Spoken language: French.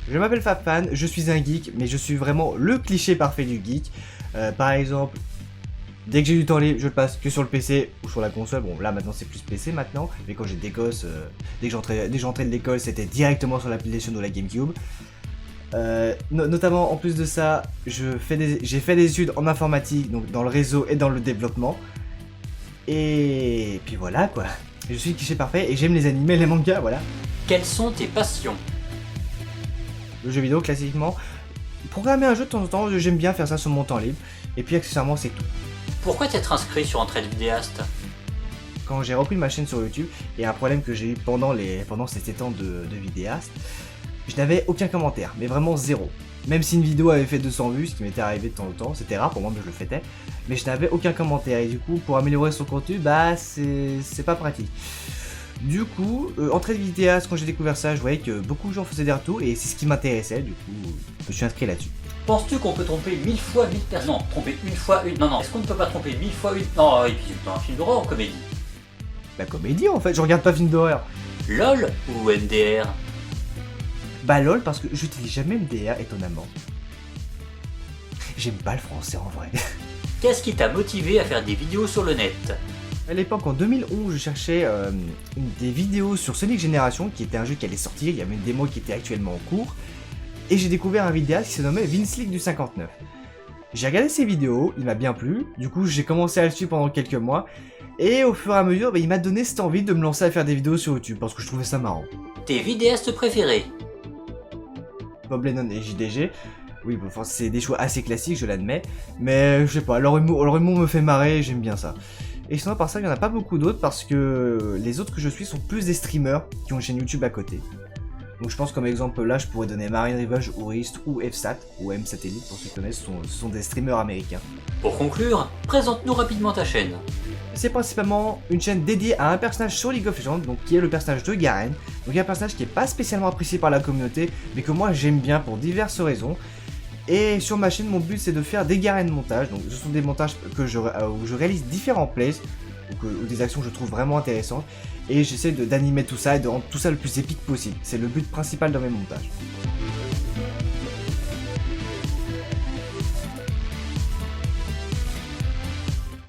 Je m'appelle FabFan, je suis un geek, mais je suis vraiment le cliché parfait du geek. Par exemple, dès que j'ai du temps libre, je le passe que sur le PC ou sur la console. Bon, là maintenant c'est plus PC maintenant, mais quand j'ai des gosses, dès que j'entrais de l'école, c'était directement sur la PlayStation ou la GameCube. Notamment en plus de ça, j'ai fait des études en informatique, donc dans le réseau et dans le développement. Et puis voilà quoi. Je suis le cliché parfait et j'aime les animés, les mangas, voilà. Quelles sont tes passions? Le jeu vidéo classiquement. Programmer un jeu de temps en temps, j'aime bien faire ça sur mon temps libre. Et puis accessoirement c'est tout. Pourquoi t'être inscrit sur Entraide Vidéaste? Quand j'ai repris ma chaîne sur YouTube, il y a un problème que j'ai eu pendant ces 7 ans de vidéaste. Je n'avais aucun commentaire, mais vraiment zéro. Même si une vidéo avait fait 200 vues, ce qui m'était arrivé de temps en temps, c'était rare pour moi, mais je le faisais. Mais je n'avais aucun commentaire, et du coup, pour améliorer son contenu, bah c'est pas pratique. Du coup, entrée de vidéaste, quand j'ai découvert ça, je voyais que beaucoup de gens faisaient des retours, et c'est ce qui m'intéressait, du coup, je me suis inscrit là-dessus. Penses-tu qu'on peut tromper 1000 fois 1000 personnes? Non, tromper une fois une. Non, non. Est-ce qu'on ne peut pas tromper 1000 fois une? Non, et puis c'est pas un film d'horreur ou comédie? La comédie en fait, je regarde pas film d'horreur. LOL ou MDR? Bah lol, parce que j'utilise jamais MDR, étonnamment. J'aime pas le français en vrai. Qu'est-ce qui t'a motivé à faire des vidéos sur le net? À l'époque, en 2011, je cherchais des vidéos sur Sonic Generation, qui était un jeu qui allait sortir, il y avait une démo qui était actuellement en cours, et j'ai découvert un vidéaste qui se nommait Vince League du 59. J'ai regardé ses vidéos, il m'a bien plu, du coup j'ai commencé à le suivre pendant quelques mois, et au fur et à mesure, bah, il m'a donné cette envie de me lancer à faire des vidéos sur YouTube, parce que je trouvais ça marrant. Tes vidéastes préférés? Bob Lennon et JDG, oui, bon, enfin, c'est des choix assez classiques, je l'admets, mais je sais pas, leur humour me fait marrer, j'aime bien ça. Et sinon, à part ça, il n'y en a pas beaucoup d'autres parce que les autres que je suis sont plus des streamers qui ont une chaîne YouTube à côté. Donc je pense comme exemple là, je pourrais donner Marine Rivage, Ourist ou FSAT, ou M Satellite pour ceux qui connaissent, ce sont des streamers américains. Pour conclure, présente-nous rapidement ta chaîne. C'est principalement une chaîne dédiée à un personnage sur League of Legends, donc qui est le personnage de Garen. Donc il y a un personnage qui est pas spécialement apprécié par la communauté, mais que moi j'aime bien pour diverses raisons. Et sur ma chaîne, mon but c'est de faire des Garen montages, donc ce sont des montages où je réalise différents plays, ou des actions que je trouve vraiment intéressantes, et j'essaie d'animer tout ça et de rendre tout ça le plus épique possible. C'est le but principal dans mes montages.